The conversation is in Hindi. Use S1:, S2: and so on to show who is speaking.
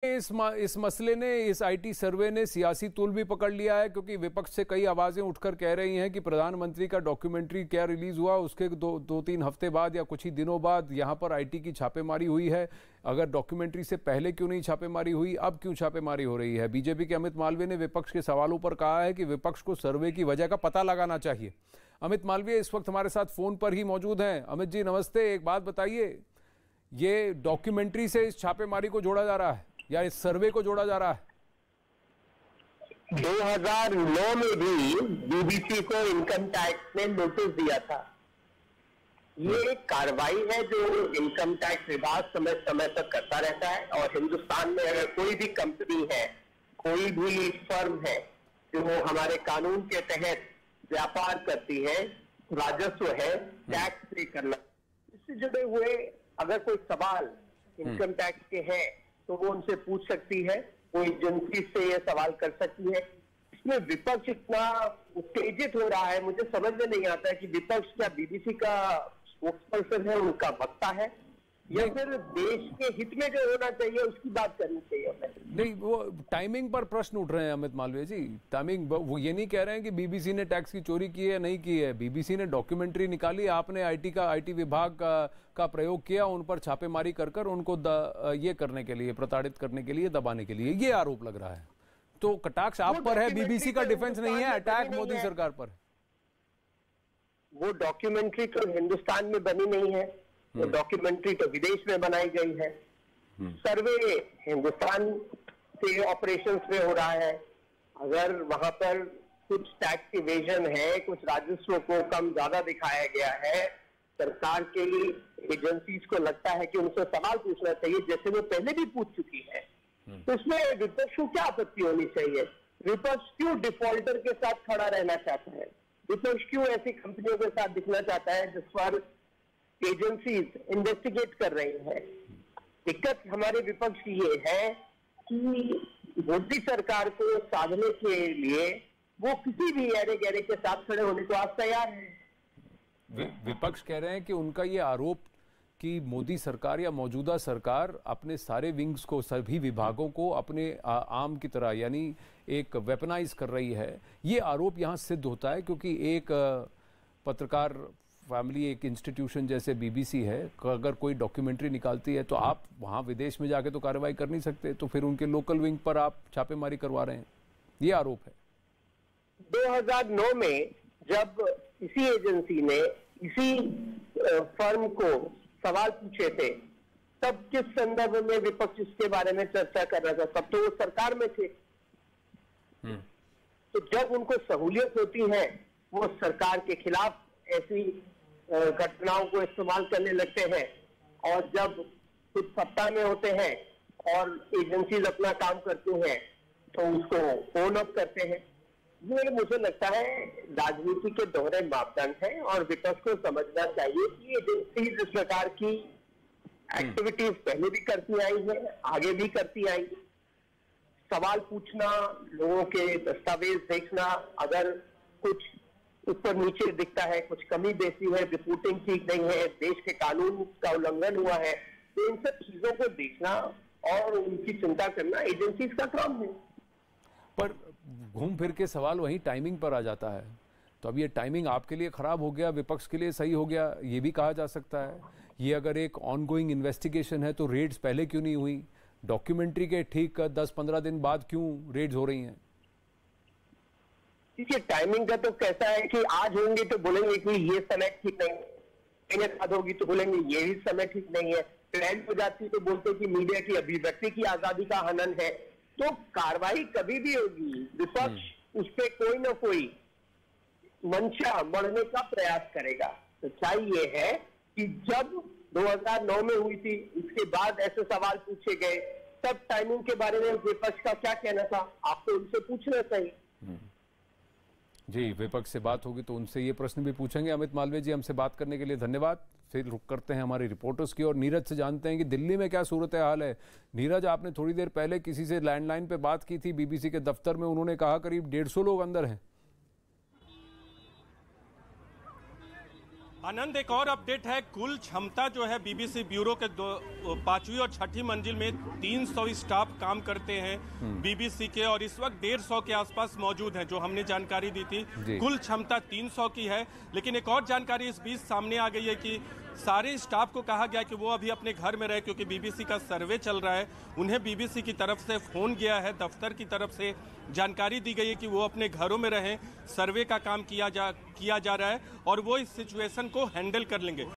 S1: इस मसले ने, इस आईटी सर्वे ने सियासी तूल भी पकड़ लिया है, क्योंकि विपक्ष से कई आवाजें उठकर कह रही हैं कि प्रधानमंत्री का डॉक्यूमेंट्री क्या रिलीज हुआ, उसके दो तीन हफ्ते बाद या कुछ ही दिनों बाद यहां पर आईटी की छापेमारी हुई है। अगर डॉक्यूमेंट्री से पहले क्यों नहीं छापेमारी हुई, अब क्यों छापेमारी हो रही है? बीजेपी के अमित मालवीय ने विपक्ष के सवालों पर कहा है कि विपक्ष को सर्वे की वजह का पता लगाना चाहिए। अमित मालवीय इस वक्त हमारे साथ फोन पर ही मौजूद हैं। अमित जी नमस्ते। एक बात बताइए, ये डॉक्यूमेंट्री से इस छापेमारी को जोड़ा जा रहा है या इस सर्वे को जोड़ा जा रहा है?
S2: 2009 में भी बीबीसी को इनकम टैक्स ने नोटिस दिया था। ये एक कार्रवाई है जो इनकम टैक्स विभाग समय समय पर करता रहता है, और हिंदुस्तान में अगर कोई भी कंपनी है, कोई भी फर्म है जो हमारे कानून के तहत व्यापार करती है, राजस्व है, टैक्स पे करना, इससे जुड़े हुए अगर कोई सवाल इनकम टैक्स के हैं तो वो उनसे पूछ सकती है, वो एजेंसी से ये सवाल कर सकती है। इसमें विपक्ष इतना उत्तेजित हो रहा है, मुझे समझ में नहीं आता है कि विपक्ष क्या बीबीसी का स्पोक्सपर्सन है, उनका वक्ता है, या फिर देश के हित में जो होना चाहिए उसकी बात करनी चाहिए।
S1: नहीं, वो टाइमिंग पर प्रश्न उठ रहे हैं अमित मालवीय जी। टाइमिंग, वो ये नहीं कह रहे हैं कि बीबीसी ने टैक्स की चोरी की है, नहीं की है। बीबीसी ने डॉक्यूमेंट्री निकाली, आपने आईटी विभाग का प्रयोग किया, उन पर छापेमारी कर उनको ये करने के लिए, प्रताड़ित करने के लिए, दबाने के लिए, ये आरोप लग रहा है। तो कटाक्ष आप पर है, बीबीसी का डिफेंस नहीं है, अटैक मोदी सरकार पर।
S2: वो डॉक्यूमेंट्री तो हिंदुस्तान में बनी नहीं है, वो डॉक्यूमेंट्री तो विदेश में बनाई गई है। सर्वे हिंदुस्तान से ऑपरेशंस में हो रहा है। अगर वहां पर कुछ टैक्स इवेजन है, कुछ राजस्व को कम ज्यादा दिखाया गया है, सरकार के एजेंसीज को लगता है कि उनसे सवाल पूछना चाहिए, जैसे वो पहले भी पूछ चुकी है, तो इसमें विपक्ष को क्या आपत्ति होनी चाहिए? विपक्ष क्यों डिफॉल्टर के साथ खड़ा रहना चाहता है? विपक्ष क्यों ऐसी कंपनियों के साथ दिखना चाहता है जिस पर एजेंसीज इन्वेस्टिगेट कर रही हैं? दिक्कत हमारे विपक्ष की ये है कि मोदी सरकार को साधने के लिए वो किसी भी अरे गहरे के साथ खड़े होने को आज तैयार है।
S1: विपक्ष कह रहे हैं कि उनका ये आरोप कि मोदी सरकार या मौजूदा सरकार अपने सारे विंग्स को, सभी विभागों को अपने आम की तरह यानी एक वेपनाइज कर रही है, ये आरोप यहाँ सिद्ध होता है क्योंकि एक पत्रकार फैमिली, एक इंस्टीट्यूशन जैसे बीबीसी है, अगर कोई डॉक्यूमेंट्री निकालती है तो आप वहाँ विदेश में जाके तो कार्रवाई कर नहीं सकते, तो फिर उनके लोकल विंग पर आप छापेमारी करवा रहे हैं, ये आरोप है।
S2: 2009 में जब इसी एजेंसी ने इसी फर्म को सवाल पूछे थे, तब किस संदर्भ में विपक्ष इसके बारे में चर्चा कर रहा था? तब तो वो सरकार में थे। तो जब उनको सहूलियत होती है, वो सरकार के खिलाफ ऐसी घटनाओं को इस्तेमाल करने लगते हैं, और जब कुछ सत्ता में होते हैं और एजेंसीज अपना काम करती हैं तो उसको ओन अप करते हैं। ये मुझे लगता है राजनीति के दोहरे मापदंड है, और विपक्ष को समझना चाहिए कि एजेंसीज इस प्रकार की एक्टिविटीज पहले भी करती आई है, आगे भी करती आई। सवाल पूछना, लोगों के दस्तावेज देखना, अगर कुछ ऊपर नीचे दिखता है, कुछ कमी बेसी है, रिपोर्टिंग ठीक नहीं है, देश के कानून का उल्लंघन हुआ है, तो इन सब चीजों को देखना और उनकी चिंता करना एजेंसीज का काम है।
S1: पर घूम फिर के सवाल वहीं टाइमिंग पर आ जाता है। तो अब ये टाइमिंग आपके लिए खराब हो गया, विपक्ष के लिए सही हो गया, ये भी कहा जा सकता है। ये अगर एक ऑनगोइंग इन्वेस्टिगेशन है तो रेड्स पहले क्यों नहीं हुई? डॉक्यूमेंट्री के ठीक 10-15 दिन बाद क्यों रेड्स हो रही हैं?
S2: देखिए, टाइमिंग का तो कैसा है कि आज होंगे तो बोलेंगे कि ये समय ठीक नहीं, महीने बाद होगी तो बोलेंगे ये भी समय ठीक नहीं है, ट्रेंड हो जाती तो बोलते कि मीडिया की अभिव्यक्ति की आजादी का हनन है। तो कार्रवाई कभी भी होगी, विपक्ष उस पर कोई ना कोई मंशा बढ़ने का प्रयास करेगा। सच्चाई ये है कि जब 2009 में हुई थी, इसके बाद ऐसे सवाल पूछे गए, तब टाइमिंग के बारे में विपक्ष का क्या कहना था, आपको उनसे पूछना चाहिए।
S1: जी, विपक्ष से बात होगी तो उनसे ये प्रश्न भी पूछेंगे। अमित मालवीय जी, हमसे बात करने के लिए धन्यवाद। फिर रुक करते हैं हमारे रिपोर्टर्स की और नीरज से जानते हैं कि दिल्ली में क्या सूरत हाल है। नीरज, आपने थोड़ी देर पहले किसी से लैंडलाइन पे बात की थी बीबीसी के दफ्तर में, उन्होंने कहा करीब 150 लोग अंदर हैं।
S3: आनंद, एक और अपडेट है। कुल क्षमता जो है बीबीसी ब्यूरो के 5वीं और 6ठी मंजिल में 300 स्टाफ काम करते हैं बीबीसी के, और इस वक्त 150 के आसपास मौजूद हैं, जो हमने जानकारी दी थी। कुल क्षमता 300 की है। लेकिन एक और जानकारी इस बीच सामने आ गई है कि सारे स्टाफ को कहा गया कि वो अभी अपने घर में रहे, क्योंकि बीबीसी का सर्वे चल रहा है। उन्हें बीबीसी की तरफ से फोन गया है, दफ्तर की तरफ से जानकारी दी गई है कि वो अपने घरों में रहें। सर्वे का काम किया जा रहा है और वो इस सिचुएशन को हैंडल कर लेंगे।